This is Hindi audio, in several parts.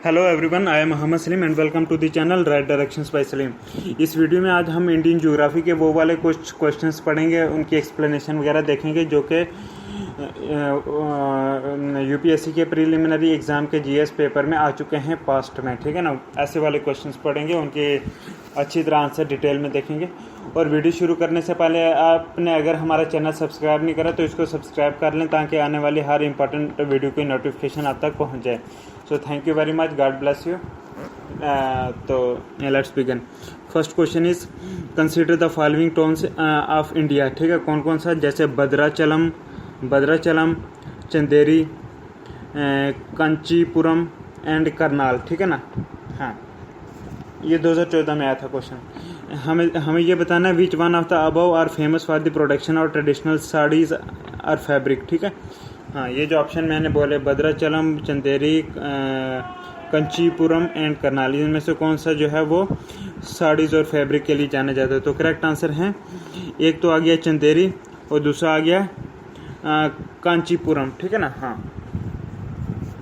Hello everyone, I am Mohammad Salim and welcome to the channel right directions by Salim. इस वीडियो में आज हम इंडियन ज्योग्राफी के वो वाले कुछ क्वेश्चंस पढ़ेंगे, उनकी एक्सप्लेनेशन वगैरह देखेंगे जो कि यूपीएससी के प्रीलिमिनरी एग्ज़ाम के जीएस पेपर में आ चुके हैं पास्ट में। ठीक है ना, ऐसे वाले क्वेश्चंस पढ़ेंगे, उनके अच्छी तरह आंसर डिटेल में देखेंगे। और वीडियो शुरू करने से पहले आपने अगर हमारा चैनल सब्सक्राइब नहीं करा तो इसको सब्सक्राइब कर लें ताकि आने वाली हर इंपॉर्टेंट वीडियो की नोटिफिकेशन आप तक पहुंच जाए। So thank you very much, God bless you. तो let's begin. First question is consider the following towns of India. ठीक है, कौन कौन सा, जैसे भद्राचलम, चंदेरी, कांचीपुरम एंड करनाल। ठीक है ना, हाँ, ये 2014 में आया था क्वेश्चन। हमें ये बताना है which one of the above are famous for the production of traditional saris और फैब्रिक। ठीक है, हाँ, ये जो ऑप्शन मैंने बोले भद्राचलम, चंदेरी, कंचीपुरम एंड करनाल, इनमें से कौन सा जो है वो साड़ीज़ और फैब्रिक के लिए जाना जाता है। तो करेक्ट आंसर है, एक तो आ गया चंदेरी और दूसरा आ गया कांचीपुरम। ठीक है ना, हाँ,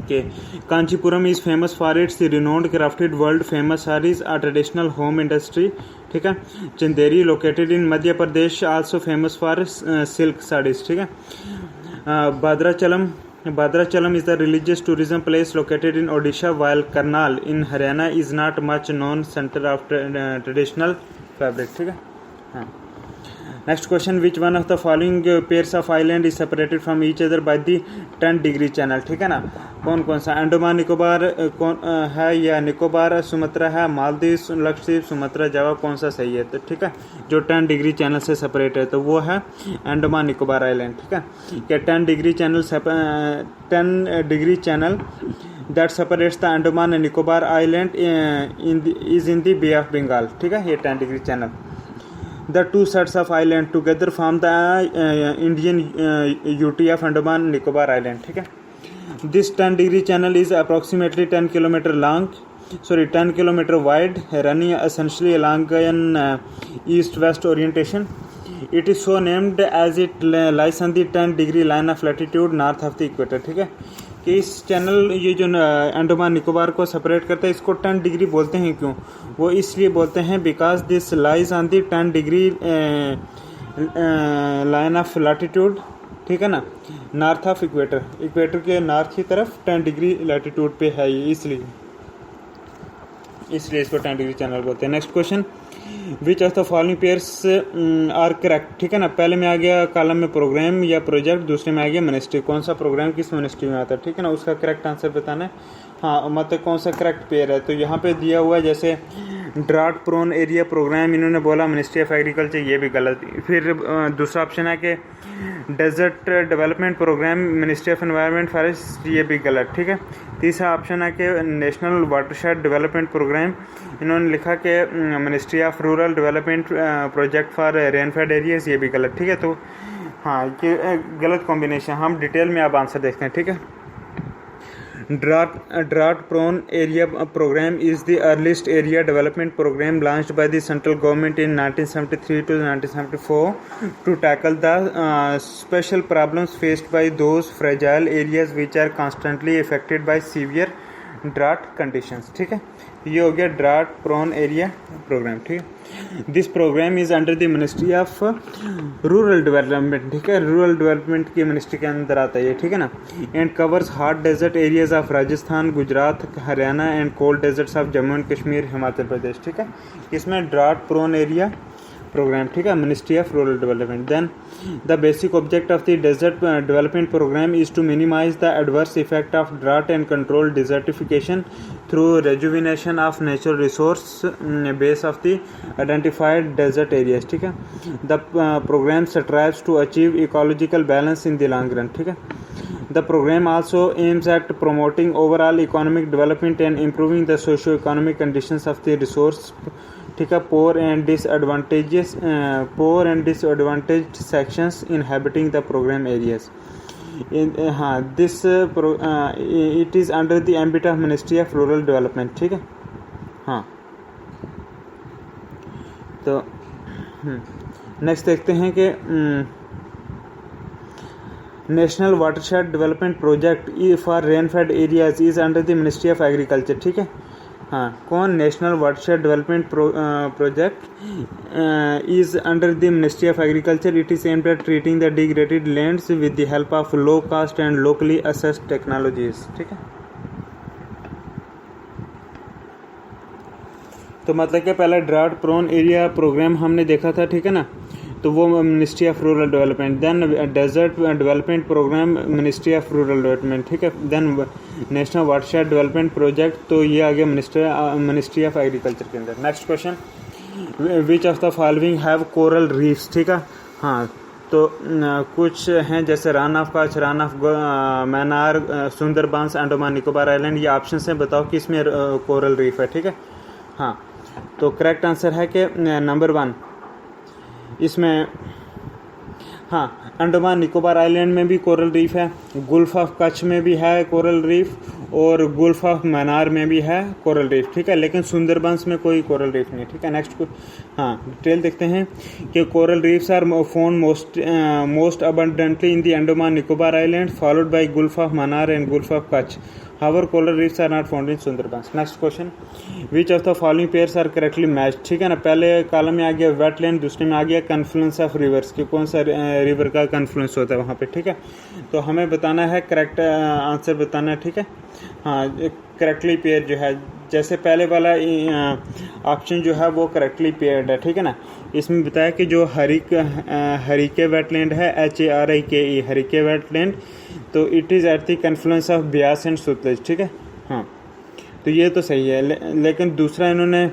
के Kanchipuram is famous for its renowned crafted world famous saris a traditional home industry. ठीक है, Chanderi located in Madhya Pradesh also famous for silk saris. ठीक है, Bhadrachalam is the religious tourism place located in Odisha, while Karnal in Haryana is not much known center of traditional fabric. ठीक है, हाँ। Next question, which one of the following pairs of island is separated from each other by the 10 degree channel. ठीक है ना, कौन कौन सा, अंडमान निकोबार कौन है या निकोबार, सुमात्रा है, मालदीव, लक्षद्वीप, सुमात्रा, जावा, कौन सा सही है। तो ठीक है, जो 10 डिग्री चैनल से सेपरेट है तो वो है अंडमान निकोबार आइलैंड। ठीक है, क्या 10 degree channel that separates the Andaman and Nicobar island is in the bay of Bengal. ठीक है, ये 10 degree channel. The two sets of island together form the Indian UT of Andaman Nicobar Island. ठीक है, this 10 degree channel is approximately 10 kilometer long, 10 kilometer wide, running essentially along an east-west orientation. It is so named as it lies on the 10 degree line of latitude north of the equator. ठीक है, कि इस चैनल, ये जो अंडमान निकोबार को सेपरेट करता है, इसको 10 डिग्री बोलते हैं। क्यों? वो इसलिए बोलते हैं because this lies on the 10 degree line of latitude. ठीक है ना, नॉर्थ ऑफ इक्वेटर, इक्वेटर के नॉर्थ की तरफ 10 डिग्री लैटिट्यूड पे है ये, इसलिए इसको 10 डिग्री चैनल बोलते हैं। Next question, which of the following pairs are correct. ठीक है ना, पहले में आ गया कॉलम में प्रोग्राम या प्रोजेक्ट, दूसरे में आ गया मिनिस्ट्री। कौन सा प्रोग्राम किस मिनिस्ट्री में आता है। ठीक है ना, उसका करेक्ट आंसर बताना है। हाँ, मतलब कौन सा करेक्ट पेयर है, तो यहाँ पे दिया हुआ है जैसे ड्राउट प्रोन एरिया प्रोग्राम, इन्होंने बोला मिनिस्ट्री ऑफ एग्रीकल्चर, ये भी गलत। फिर दूसरा ऑप्शन है कि desert development programme ministry of environment forest, ये भी गलत। ठीक है, तीसरा ऑप्शन है कि नेशनल वाटरशेड डेवलपमेंट प्रोग्राम, इन्होंने लिखा कि ministry of rural development project for rainfed areas, ये भी गलत। ठीक है, तो हाँ, ये गलत कॉम्बिनेशन। हम डिटेल में अब आंसर देखते हैं। ठीक है, Drought prone area program is the earliest area development program launched by the central government in 1973 to 1974 to tackle the special problems faced by those fragile areas which are constantly affected by severe drought conditions. ठीक है, ये हो गया ड्राउट प्रोन एरिया प्रोग्राम। ठीक है, this programme is under the ministry of rural development. ठीक है, रूरल डेवलपमेंट की मिनिस्ट्री के अंदर आता है ये। ठीक है ना, and covers hot desert areas of Rajasthan, Gujarat, Haryana and cold deserts of Jammu and Kashmir, Himachal Pradesh. ठीक है, इसमें ड्राउट प्रोन एरिया प्रोग्राम। ठीक है, ministry of rural development. Then the basic object of the desert development programme is to minimise the adverse effect of drought and control desertification through rejuvenation of natural resource base of the identified desert areas. ठीक है, the programme strives to achieve ecological balance in the long run. ठीक है, the program also aims at promoting overall economic development and improving the socio-economic conditions of the resource, ठीक है, poor and disadvantaged sections inhabiting the program areas. हाँ, this it is under the ambit of Ministry of Rural Development. ठीक है, हाँ, तो नेक्स्ट देखते हैं कि national watershed development project for rainfed areas is under the ministry of agriculture, ठीक है। हाँ, कौन? National watershed development project is under the ministry of agriculture. It is aimed at treating the degraded lands with the help of low cost and locally assessed technologies, ठीक है। तो मतलब कि पहला ड्राउट प्रोन एरिया प्रोग्राम हमने देखा था, ठीक है ना, तो वो ministry of rural development. Then desert development programme ministry of rural development, ठीक है। Then national watershed development project, तो ये आ गया मिनिस्ट्री ऑफ एग्रीकल्चर के अंदर। Next question, which of the following have coral reefs, ठीक है। हाँ, तो कुछ हैं जैसे Rann of Kutch, Rann of Mannar, Sundarbans, Andaman Nicobar island, ये ऑप्शन है, बताओ कि इसमें कोरल रीफ है, ठीक है। हाँ, तो करेक्ट आंसर है कि नंबर 1 इसमें, हाँ, अंडमान निकोबार आइलैंड में भी कोरल रीफ है, गुल्फ ऑफ कच्छ में भी है कोरल रीफ, और गुल्फ ऑफ मनार में भी है कोरल रीफ, ठीक है। लेकिन सुंदरबंस में कोई कोरल रीफ नहीं, ठीक है। नेक्स्ट को, हाँ, डिटेल देखते हैं कि coral reefs are found most abundantly in the Andaman Nicobar island, followed by gulf of Mannar and gulf of Kutch. However, coral reefs are not found in Sundarbans. Next question, which of the following pairs are correctly matched, ठीक है ना। पहले कॉलम में आ गया वेटलैंड, दूसरे में आ गया कन्फ्लुएंस ऑफ रिवर्स, कि कौन सा रिवर का कन्फ्लुएंस होता है वहाँ पे, ठीक है। तो हमें बताना है, करेक्ट आंसर बताना है, ठीक है। हाँ, करेक्टली पेयर जो है, जैसे पहले वाला ऑप्शन जो है वो करेक्टली पेयर्ड है, ठीक है ना। इसमें बताया कि जो हरिके वेटलैंड है, HARIKE, हरिके वेटलैंड, तो it is eight the confluence of Beas and Sutlej, ठीक है। हाँ, तो ये तो सही है, लेकिन दूसरा इन्होंने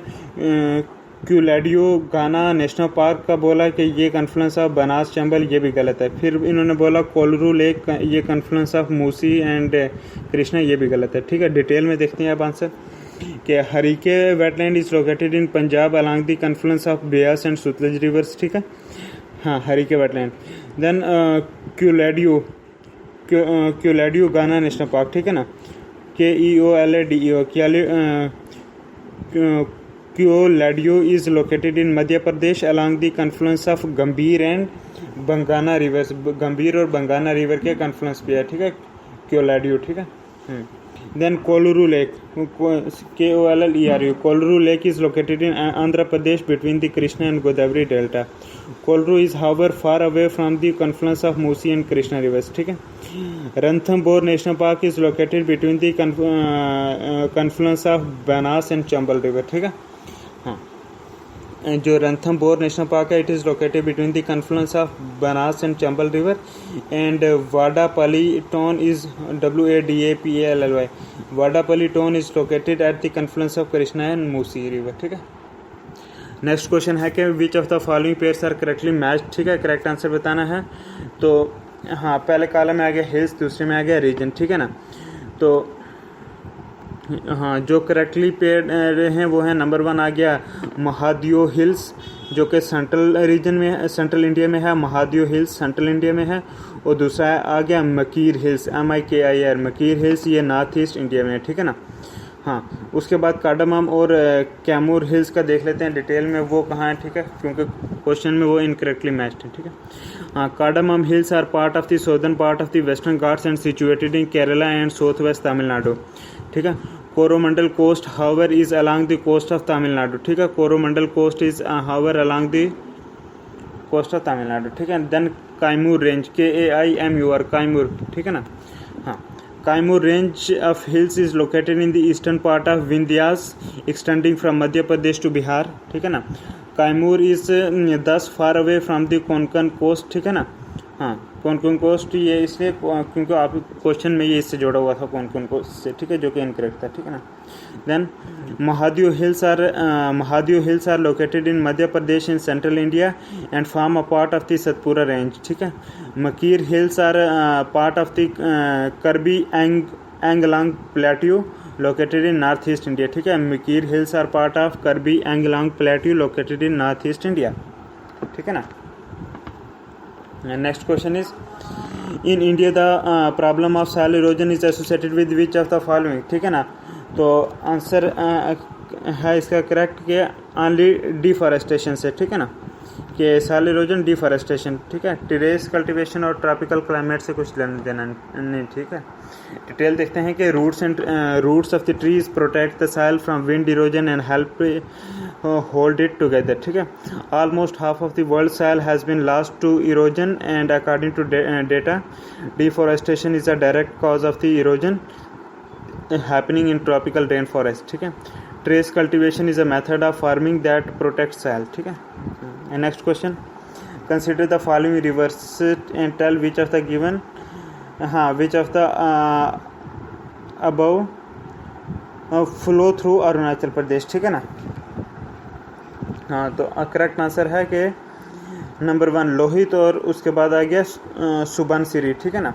क्यूलेडियो गाना नेशनल पार्क का बोला कि ये कन्फ्लुएंस ऑफ बनास चंबल, ये भी गलत है। फिर इन्होंने बोला कोलरू लेक, ये confluence of Musi and Krishna, ये भी गलत है, ठीक है। डिटेल में देखते हैं अब आंसर, कि Harike wetland is located in Punjab along the confluence of Beas and Sutlej reverse, ठीक है। हाँ, हरिके वेटलैंड। देन क्यूलेडियो गाना नेशनल पार्क, ठीक है ना, KEOLADEO, Keoladeo is located in Madhya Pradesh along the confluence of Gambhir and Bangana rivers, Gambhir और बंगाना रिवर के कन्फ्लुएंस पे है, ठीक है, क्यूलेडियो, ठीक है। Then Kolleru lake, KOLLERU, Kolleru lake is located in Andhra Pradesh between the Krishna and Godavari delta. Kolleru is however far away from the confluence of Musi and Krishna rivers, ठीक है। Ranthambore national park is located between the confluence of Banas and Chambal river, ठीक है। हाँ, जो रणथंबोर नेशनल पार्क है, it is located between the confluence of Banas and Chambal river, and वाडापली town is WADAPALLY, Wadapally town is located at the confluence of Krishna and Musi river, ठीक है। नेक्स्ट क्वेश्चन है कि which of the following pairs are correctly match, ठीक है। करेक्ट आंसर बताना है। तो हाँ, पहले कॉलम में आ गया हिल्स, दूसरे में आ गया रीजन, ठीक है ना। तो हाँ, जो करेक्टली पेयर्ड हैं वो है नंबर 1 आ गया महादेव हिल्स, जो कि सेंट्रल रीजन में है, सेंट्रल इंडिया में है। महादेव हिल्स सेंट्रल इंडिया में है। और दूसरा आ गया मकीर हिल्स, MIKIR, मकीर हिल्स, ये नॉर्थ ईस्ट इंडिया में है, ठीक है ना। हाँ, उसके बाद कार्डामम और कैमूर हिल्स का देख लेते हैं डिटेल में, वो कहाँ है, ठीक है, क्योंकि क्वेश्चन में वो इनकरेक्टली मैच्ड है, ठीक है। हाँ, cardamom hills are part of the southern part of the Western Ghats and situated in Kerala and south west Tamil Nadu, ठीक है। Coromandel coast however is along the coast of Tamil Nadu, ठीक है। Coromandel coast is however along the coast of Tamil Nadu, ठीक है। Then Kaimur range, KAIMUR, Kaimur, ठीक है ना। हाँ, Kaimur range of hills is located in the eastern part of Vindhyas extending from Madhya Pradesh to Bihar, ठीक है ना। Kaimur is 10 far away from the Konkan coast, ठीक है ना। हाँ, कोंकण कोस्ट ये इसलिए क्योंकि आप क्वेश्चन में ये इससे जोड़ा हुआ था कोंकण कोस्ट से, ठीक है, जो कि इनकरेक्ट था, ठीक है ना। Then Mahadev hills are located in Madhya Pradesh in central India and form a part of the Satpura range, ठीक है। Mikir hills are part of the Karbi Anglong plateau located in north east India, ठीक है। Mikir hills are part of Karbi Anglong plateau located in north east India, ठीक है ना। Next question is in India the problem of soil erosion is associated with which of the following, ठीक है ना। तो आंसर है इसका करेक्ट कि ओनली डिफॉरेस्टेशन से, ठीक है ना, कि सॉइल इरोजन, डिफॉरेस्टेशन, ठीक है। टेरेस कल्टीवेशन और ट्रॉपिकल क्लाइमेट से कुछ लेना देना नहीं, ठीक है। डिटेल देखते हैं कि roots of the trees protect the soil from wind erosion and help hold it together, ठीक है। Almost half of the world soil has been lost to erosion and according to data deforestation is a direct cause of the erosion happening in tropical rain forest, ठीक है। Terrace cultivation is a method of farming that protect soil, ठीक है। Next question, consider the following rivers and tell which of the given which of the above flow through Arunachal Pradesh, ठीक है ना। हाँ, तो करेक्ट आंसर है कि नंबर 1 लोहित और उसके बाद आ गया सुबनसिरी, ठीक है ना।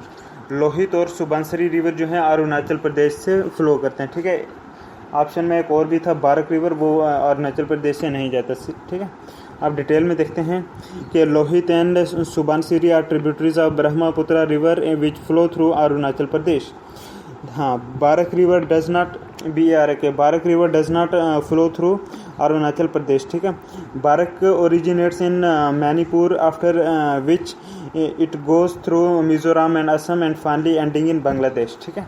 लोहित और सुबनसिरी रिवर जो है अरुणाचल प्रदेश से फ्लो करते हैं, ठीक है। ऑप्शन में एक और भी था बारक रिवर, वो अरुणाचल प्रदेश से नहीं जाता, ठीक है। अब डिटेल में देखते हैं कि Lohit and Subansiri are tributaries of Brahmaputra river which flow through Arunachal Pradesh. हाँ, Barak river does not Barak river does not flow through Arunachal Pradesh, ठीक है। Barak originates in Manipur after which it goes through Mizoram and Assam and finally ending in Bangladesh, ठीक है।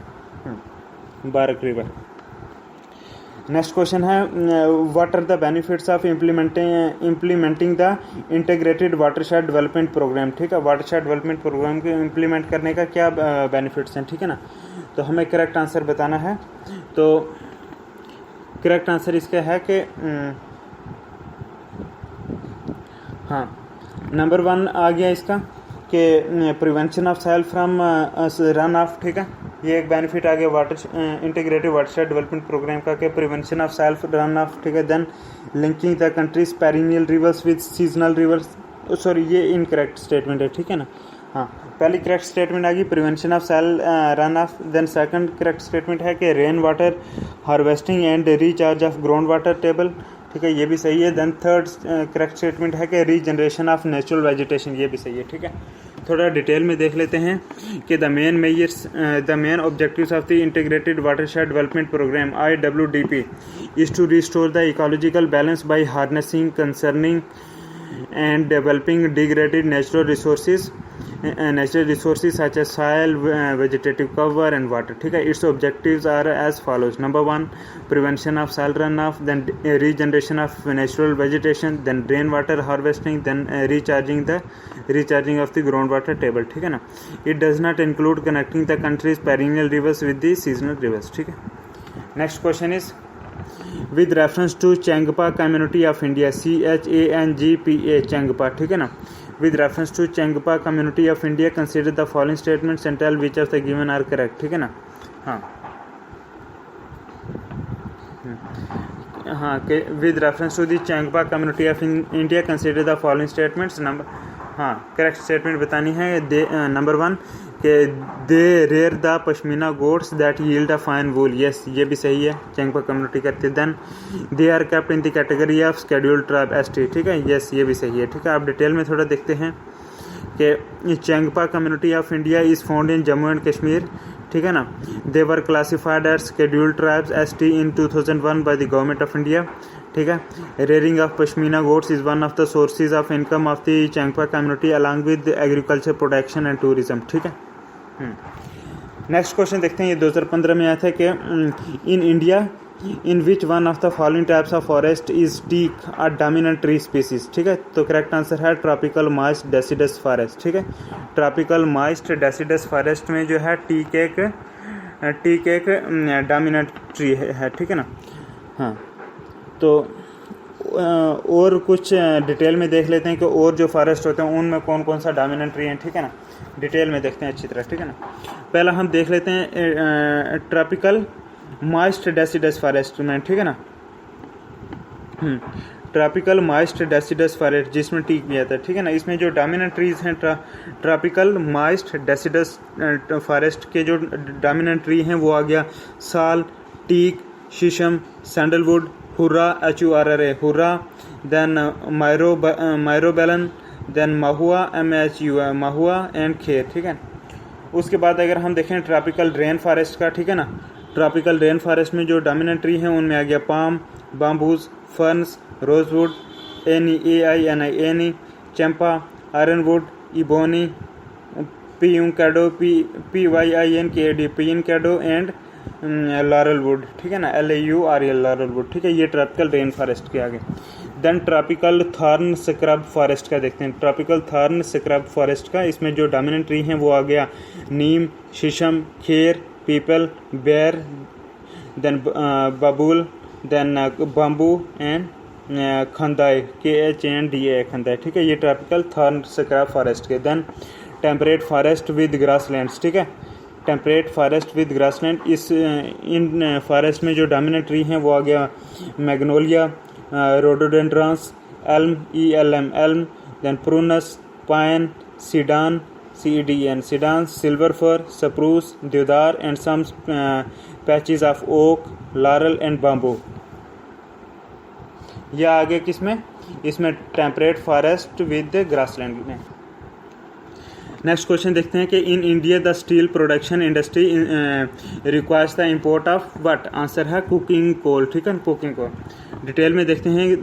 बारक रिवर। नेक्स्ट क्वेश्चन है what are the benefits of implementing the integrated watershed development programme, ठीक है। वाटरशेड डेवलपमेंट प्रोग्राम को इम्प्लीमेंट करने का क्या बेनिफिट्स हैं, ठीक है ना। तो हमें करेक्ट आंसर बताना है। तो करेक्ट आंसर इसका है कि हाँ, नंबर 1 आ गया इसका कि prevention of soil from run off, ठीक है। ये एक बेनिफिट आ गया water integrated watershed development programme का कि prevention of soil run off, ठीक है। Then linking the countries perennial rivers with seasonal rivers, sorry ये इनकरेक्ट स्टेटमेंट है, ठीक है ना। हाँ, पहली करेक्ट स्टेटमेंट आ गई prevention of soil run off. Then second correct statement है कि rain water harvesting and recharge of ground water table, ठीक है, ये भी सही है। देन थर्ड करेक्ट स्टेटमेंट है कि रीजनरेशन ऑफ नेचुरल वेजिटेशन, ये भी सही है, ठीक है। थोड़ा डिटेल में देख लेते हैं कि the main objectives of the integrated watershed development programme IWDP is to restore the ecological balance by harnessing, concerning and developing degraded natural resources such as soil, vegetative cover and water, ठीक है। Its objectives are as follows. Number 1, prevention of soil runoff, then regeneration of natural vegetation, then rainwater harvesting, then recharging of the groundwater table, ठीक है ना। It does not include connecting the country's perennial rivers with the seasonal rivers, ठीक है। Next question is with reference to Changpa community of India, CHANGPA, Changpa, ठीक है ना। With reference to Changpa community of India, consider the following statements and tell which of the given are correct, ठीक है ना। हाँ हाँ, with reference to the Changpa community of India, consider the following statements. हाँ, करेक्ट स्टेटमेंट बतानी है। नंबर 1 कि they rear the pashmina goats that yield a fine wool, yes ये भी सही है, चेंगपा कम्युनिटी करती है। Then they are kept in the category of scheduled tribe ST, ठीक है, यस ये भी सही है, ठीक है। आप डिटेल में थोड़ा देखते हैं कि Changpa community of India is found in Jammu and Kashmir, ठीक है ना। They were classified as scheduled tribes ST in 2001 by the government of India, ठीक है। Rearing of pashmina goats is one of the sources of income of the Changpa community along with agriculture production and tourism, ठीक है। नेक्स्ट क्वेश्चन देखते हैं, ये 2015 में आया था कि in India in which one of the following types of forest is teak a dominant tree species, ठीक है। तो करेक्ट आंसर है ट्रॉपिकल मॉइस्ट डेसिडस फॉरेस्ट, ठीक है। ट्रॉपिकल मॉइस्ट डेसिडस फॉरेस्ट में जो है टीक एक डोमिनेंट ट्री है, ठीक है ना। हाँ, तो और कुछ डिटेल में देख लेते हैं कि और जो फॉरेस्ट होते हैं उनमें कौन कौन सा डोमिनेंट ट्री है, ठीक है ना। डिटेल में देखते हैं अच्छी तरह, ठीक है ना। पहला हम देख लेते हैं ट्रॉपिकल मॉइस्ट डेसिडस फॉरेस्ट में, ठीक है ना। ट्रॉपिकल मॉइस्ट डेसिडस फॉरेस्ट जिसमें टीक भी आता है, ठीक है ना। इसमें जो डोमिनेंट ट्रीज हैं ट्रॉपिकल मॉइस्ट डेसिडस फॉरेस्ट के जो डोमिनेंट ट्री हैं वो आ गया sal, teak, shisham, sandalwood, hurra HURRA hurra, then myrobalan, then mahua MHUA mahua and khair, ठीक है। उसके बाद अगर हम देखें ट्रॉपिकल रेन फॉरेस्ट का, ठीक है ना। ट्रॉपिकल रेन फॉरेस्ट में जो डोमिनेंट ट्री हैं उनमें आ गया palm, bamboos, ferns, rosewood, ANI, champa, ironwood, ebony, pyinkado, PYINKAD, pyinkado and laurelwood, ठीक है ना, LAURL, लॉरेलवुड, ठीक है। ये ट्रॉपिकल रेन फॉरेस्ट के आगे। Then tropical thorn scrub forest का देखते हैं। ट्रॉपिकल थॉर्न स्क्रब फॉरेस्ट का, इसमें जो डोमिनेंट ट्री हैं वो आ गया नीम, शीशम, खेर, पीपल, बेर, देन बबूल, देन बम्बू एंड खंदाई, KHNDA, खंदाई, ठीक है। ये ट्रॉपिकल थॉर्न स्क्रब फॉरेस्ट के। Then temperate forest with grasslands, ठीक है। टेम्परेट फॉरेस्ट विद ग्रासलैंड, इस इन फॉरेस्ट में जो डोमिनेंट ट्री हैं वो आ गया magnolia, rhododendrons, elm, ELM, elm, then prunus, pine, cedar, CEDN, cedar, silver fir, spruce, deodar and some patches of oak, laurel and bamboo. यह आगे किसमें, इसमें टेम्परेट फॉरेस्ट विद ग्रासलैंड में। नेक्स्ट क्वेश्चन देखते हैं कि in India the steel production industry requires the import of what. Answer है कुकिंग कोल, ठीक है, कुकिंग कोल। डिटेल में देखते हैं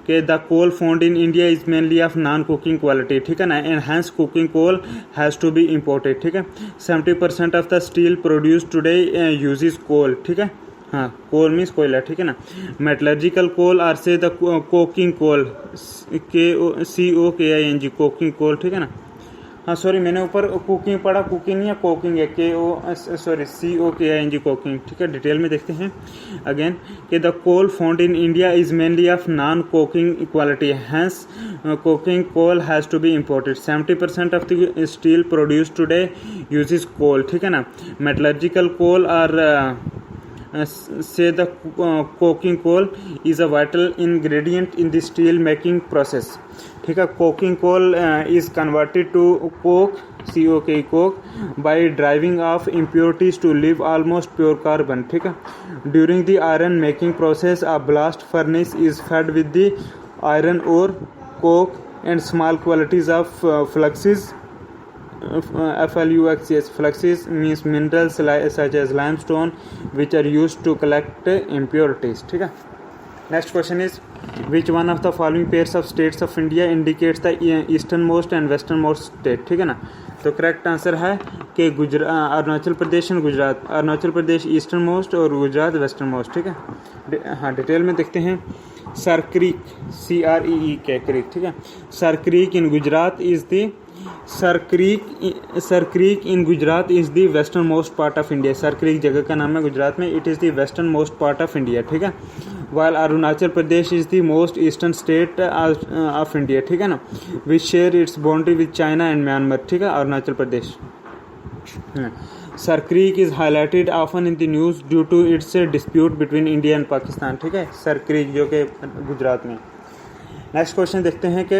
कि the coal found in India is mainly of non cooking quality, ठीक है ना, and hence cooking coal has to be imported, ठीक है। 70% of the steel produce today uses coal, ठीक है। हाँ, कोल मीन्स कोयला, ठीक है ना। Metallurgical coal are say the coking coal, COKING, coking coal, ठीक है ना। हाँ सॉरी, मैंने ऊपर कुकिंग पढ़ा, कुकिंग या कोकिंग है, COKING, कोकिंग, ठीक है। डिटेल में देखते हैं अगेन कि the coal found in India is mainly of non coking quality, hence coking coal has to be imported. 70% of the steel produce today uses coal, ठीक है ना। Metallurgical coal are say the coking coal is a vital ingredient in the steel making process, ठीक है। coking coal is converted to coke, coke by driving off impurities to leave almost pure carbon, ठीक है। during the iron making process a blast furnace is fed with the iron ore, coke and small quantities of fluxes, FLUXes, fluxes means minerals such as limestone which are used to collect impurities, ठीक है। Next question is which one of the following pairs of states of India indicates the eastern most and western most state, ठीक है ना। तो करेक्ट आंसर है कि Arunachal Pradesh and Gujarat. Arunachal Pradesh eastern most और गुजरात वेस्टर्न मोस्ट, ठीक है। हाँ, डिटेल में देखते हैं। सर क्रीक, CREEK, क्रीक, ठीक है। Sir Creek in Gujarat is the Sir Creek in Gujarat is the western most part of India. Sir Creek जगह का नाम है गुजरात में, it is the western most part of India, ठीक है। While Arunachal Pradesh is the most eastern state of India, ठीक है ना, which share its boundary with China and Myanmar, ठीक है, Arunachal Pradesh. Sir Creek is highlighted often in the news due to its dispute between India and Pakistan, ठीक है। सर क्रीक जो कि गुजरात में। नेक्स्ट क्वेश्चन देखते हैं कि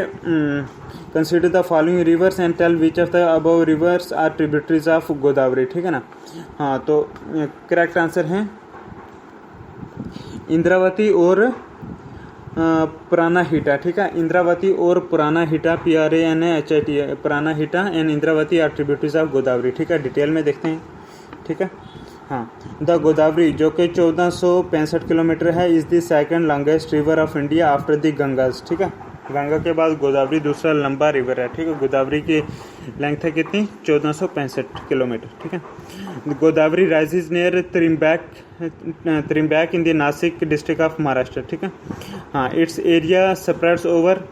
consider the following rivers and tell which of the above rivers are tributaries of Godavari, ठीक है ना। हाँ, तो करेक्ट आंसर है इंद्रावती और प्राणहिता, ठीक है। इंद्रावती और Pranhita, PRANHITA, Pranhita and Indravati are tributaries of Godavari, ठीक है। डिटेल में देखते हैं, ठीक है। हाँ, द गोदावरी जो कि 1465 किलोमीटर है is the second longest river of India after the Ganges, ठीक है। गंगा के बाद गोदावरी दूसरा लंबा रिवर है, ठीक है। गोदावरी की लेंथ है कितनी, 1465 किलोमीटर, ठीक है। Godavari rises near Trimbak in the Nashik district of Maharashtra, ठीक है। हाँ, its area spreads over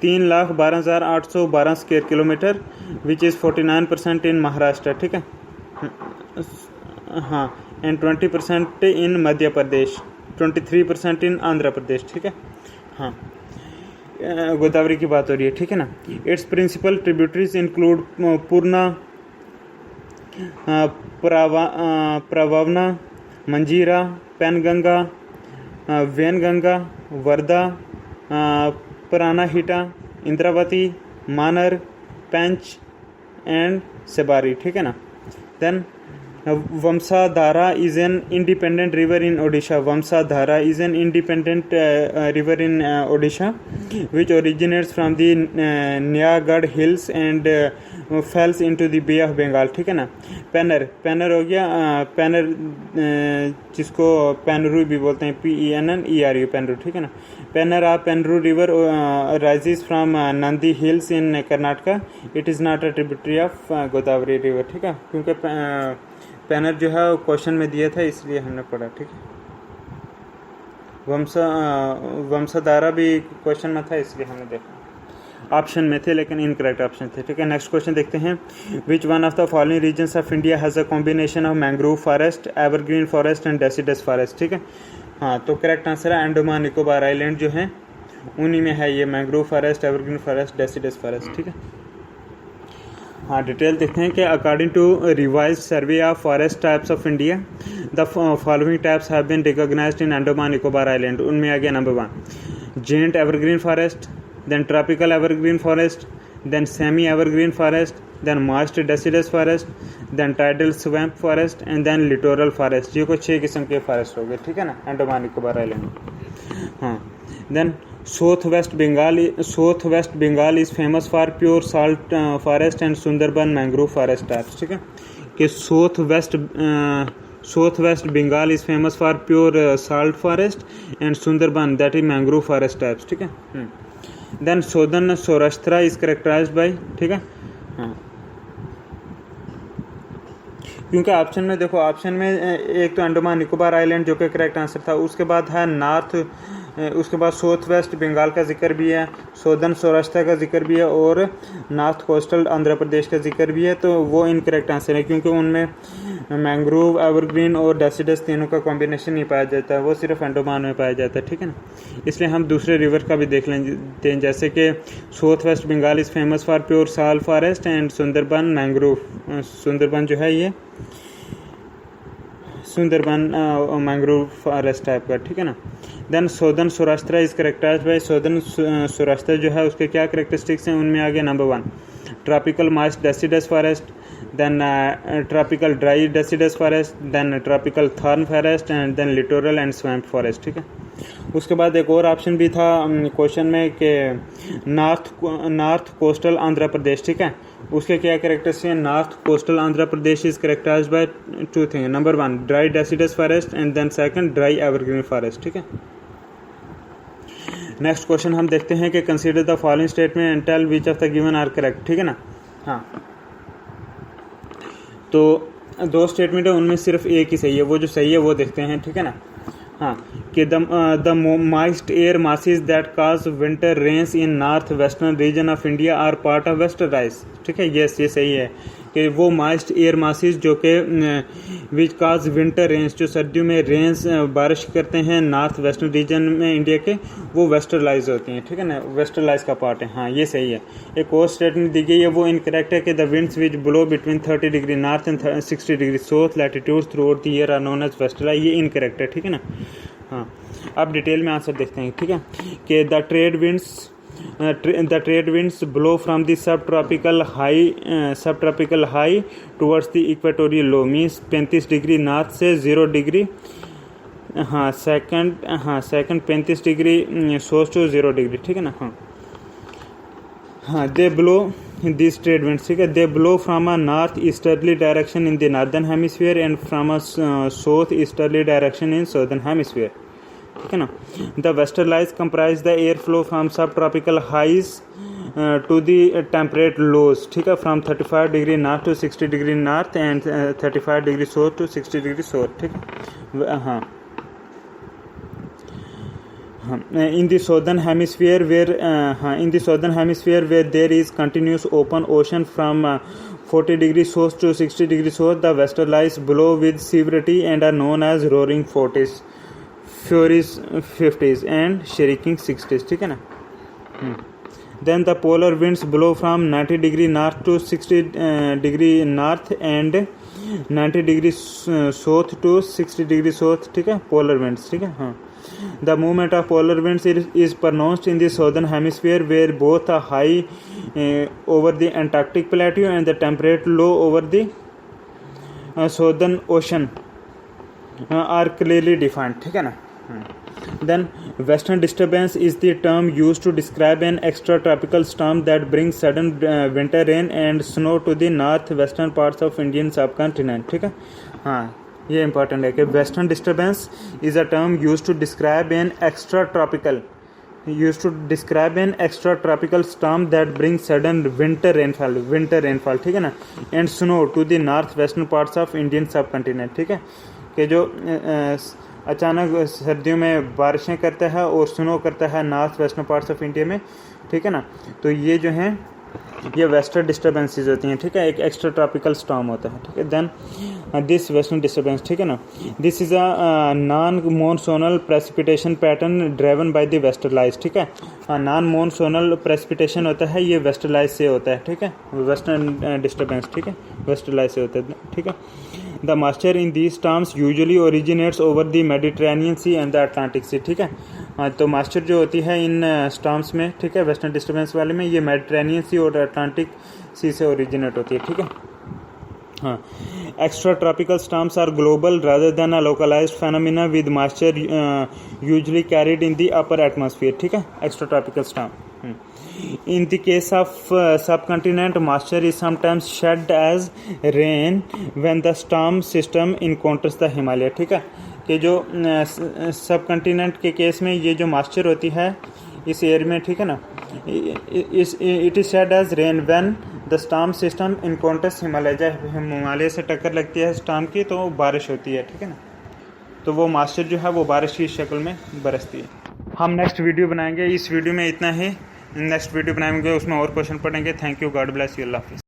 3,12,812 square kilometre which is 49% in Maharashtra, ठीक है। हाँ, एंड 20% इन मध्य प्रदेश, 23% इन आंध्र प्रदेश, ठीक है। हाँ, गोदावरी की बात हो रही है, ठीक है ना। It's principal tributaries include Purna, प्रवावना, मंजीरा, पेनगंगा, वैनगंगा, वर्धा, प्राणहिता, इंद्रावती, मानर, पेंच एंड सेबारी, ठीक है ना। Then Vamsadhara is an independent river in Odisha. Vamsadhara is an independent river in Odisha, which originates from the Nayagarh Hills and falls into the bay of Bengal, ठीक है ना। पेनर, पेनर हो गया पेनर, जिसको पेनरू भी बोलते हैं, PENNERU, पेनरू, ठीक है ना। Penner of Penneru river rises from Nandi Hills in Karnataka, it is not a tributary of Godavari river, ठीक है, क्योंकि पेनर जो है क्वेश्चन में दिया था इसलिए हमने पढ़ा, ठीक है। वंशधारा भी क्वेश्चन में था इसलिए हमने देखा, ऑप्शन में थे लेकिन इनकरेक्ट ऑप्शन थे, ठीक है। नेक्स्ट क्वेश्चन देखते हैं, which one of the following regions of India has a combination of mangrove forest, evergreen forest and deciduous forest, ठीक है। हाँ, तो करेक्ट आंसर है अंडमान निकोबार आइलैंड जो है उन्हीं में है ये mangrove forest, evergreen forest, deciduous forest, ठीक है। हाँ, डिटेल देखते हैं कि according to revise survey of forest types of India, the following types have been recognised in Andaman Nicobar island. उनमें आ गया number 1 giant evergreen forest, then tropical evergreen forest, then semi evergreen forest, then moist deciduous forest, then tidal swamp forest and then littoral forest। ये कुछ 6 किस्म के फॉरेस्ट हो गए, ठीक है ना, अंडमान निकोबार आइलैंड। हाँ, then south west Bengal is famous for pure salt forest and Sundarban mangrove forest types, ठीक है, कि south west Bengal is famous for pure salt forest and Sundarban that is mangrove forest types, ठीक है। Then southern Saurashtra is characterised by, ठीक है। हाँ, क्योंकि ऑप्शन में देखो, ऑप्शन में एक तो अंडमान निकोबार आइलैंड जो कि करेक्ट आंसर था, उसके बाद है नॉर्थ, उसके बाद साउथ वेस्ट बंगाल का जिक्र भी है, सोदर्न सौराष्ट्र का जिक्र भी है और नॉर्थ कोस्टल आंध्र प्रदेश का जिक्र भी है, तो वो इनकरेक्ट आंसर है क्योंकि उनमें मैंग्रोव, एवरग्रीन और डेसिडस तीनों का कॉम्बिनेशन नहीं पाया जाता है, वो सिर्फ अंडमान में पाया जाता है, ठीक है ना। इसलिए हम दूसरे रिवर का भी देख लेते हैं, जैसे कि south west Bengal is famous for pure sal forest and Sundarban mangrove, Sundarban जो है ये सुंदरबन मैंग्रोव फॉरेस्ट टाइप का, ठीक है ना। Then southern Saurashtra is characterised by, southern Saurashtra जो है उसके क्या करेक्टरिस्टिक्स हैं, उनमें आ गया number 1 tropical moist deciduous forest, then tropical dry deciduous forest, then tropical thorn forest and then littoral and swamp forest, ठीक है। उसके बाद एक और ऑप्शन भी था क्वेश्चन में कि नॉर्थ कोस्टल आंध्र प्रदेश, ठीक है, उसके क्या करेक्टर्स हैं, north coastal Andhra Pradesh is characterised by 2 thing, number 1 dry deciduous forest and then second dry evergreen forest, ठीक है। नेक्स्ट क्वेश्चन हम देखते हैं कि consider the following statement and tell which of the given are correct, ठीक है ना। हाँ, तो 2 स्टेटमेंट है, उनमें सिर्फ एक ही सही है, वो जो सही है वो देखते हैं, ठीक है ना। हाँ, कि the moist air masses that cause winter rains in north western region of India are part of western rise, ठीक है, यस ये सही है कि वो moist air masses जो कि which cause winter rains, जो सर्दियों में रेंस बारिश करते हैं नॉर्थ वेस्टर्न रीजन में इंडिया के, वो वेस्टर्लाइज होती हैं, ठीक है ना, वेस्टर्लाइज का पार्ट है। हाँ, ये सही है। एक और स्टेटमेंट दी गई है वो इनकरेक्ट है कि the winds which blow between 30 degree north and 60 degree south latitudes throughout the year are known as westerlies, ये इनकरेक्ट है, ठीक है ना। हाँ, अब डिटेल में आंसर देखते हैं, ठीक है, कि the trade winds blow from the sub tropical high towards the equatorial low, means 35 degree north से 0 डिग्री, हाँ second 35 degree south to 0 degree, ठीक है ना। हाँ, they blow this trade winds, ठीक है, they blow from a north easterly direction in the northern hemisphere and from a south easterly direction in southern hemisphere, ठीक है ना। The westerlies comprise the air flow from sub tropical highs to the temperate lows, ठीक है, from 35 degree north to 60 degree north and 35 degree south to 60 degree south, ठीक है। हाँ, in the southern hemisphere where there is continuous open ocean from 40 degrees south to 60 degrees south, the westerlies blow with severity and are known as roaring 40s, furies 50s and shrieking 60s, ठीक है ना। Then the polar winds blow from 90 degree north to 60 degree north and 90 degree south to 60 degree south, ठीक है, polar winds, ठीक है। हाँ, the movement of polar winds is pronounced in the southern hemisphere where both are high over the Antarctic plateau and the temperate low over the southern ocean are clearly defined, ठीक है ना। Then western disturbance is the term use to describe an extra tropical storm that brings sudden winter rain and snow to the north western parts of Indian subcontinent. ठीक है, हाँ ये इंपॉर्टेंट है कि western disturbance is a term use to describe an extra tropical storm that brings sudden winter rainfall, ठीक है ना, and snow to the north western parts of Indian subcontinent। ठीक है, कि जो अचानक सर्दियों में बारिशें करता है और स्नो करता है north western parts of India में। ठीक है ना, तो ये जो हैं ये वेस्टर्न डिस्टर्बेंसेस होती हैं। ठीक है, एक एक्स्ट्रा ट्रॉपिकल स्टॉर्म होता है। ठीक है, देन दिस वेस्टर्न डिस्टर्बेंस, ठीक है ना, this is a non monsoonal precipitation pattern driven by the westerlies. ठीक है, नॉन मोनसोनल प्रेसिपिटेशन होता है, ये वेस्टरलाइज से होता है। ठीक है, वेस्टर्न डिस्टर्बेंस, ठीक है, वेस्टरलाइज से होता है। ठीक है, the moisture in these storms usually originates over the Mediterranean sea and the Atlantic sea. ठीक है, तो मॉइस्चर जो होती है इन स्टॉर्म्स में, ठीक है, वेस्टर्न डिस्टर्बेंस वाले में, ये मेडिटेरेनियन सी और अटलांटिक सी से ओरिजिनेट होती है। ठीक है, हाँ, extra tropical storms are global rather than a localised phenomena with moisture usually carried in the upper atmosphere. ठीक है, extra tropical storm. In the case of subcontinent, moisture is sometimes shed as rain when the storm system encounters the Himalaya। ठीक है, कि जो सब कंटिनेंट के केस में ये जो मॉइस्चर होती है इस एयर में, ठीक है ना, it is shed as rain when the storm system encounters Himalaya. जब हिमालय से टक्कर लगती है स्टॉर्म की तो बारिश होती है। ठीक है ना, तो वो मॉइस्चर जो है वो बारिश की शक्ल में बरसती है। हम नेक्स्ट वीडियो बनाएंगे, इस वीडियो में इतना ही, नेक्स्ट वीडियो बनाएंगे उसमें और क्वेश्चन पढ़ेंगे। Thank you, god bless you, अल्लाह हाफिज़।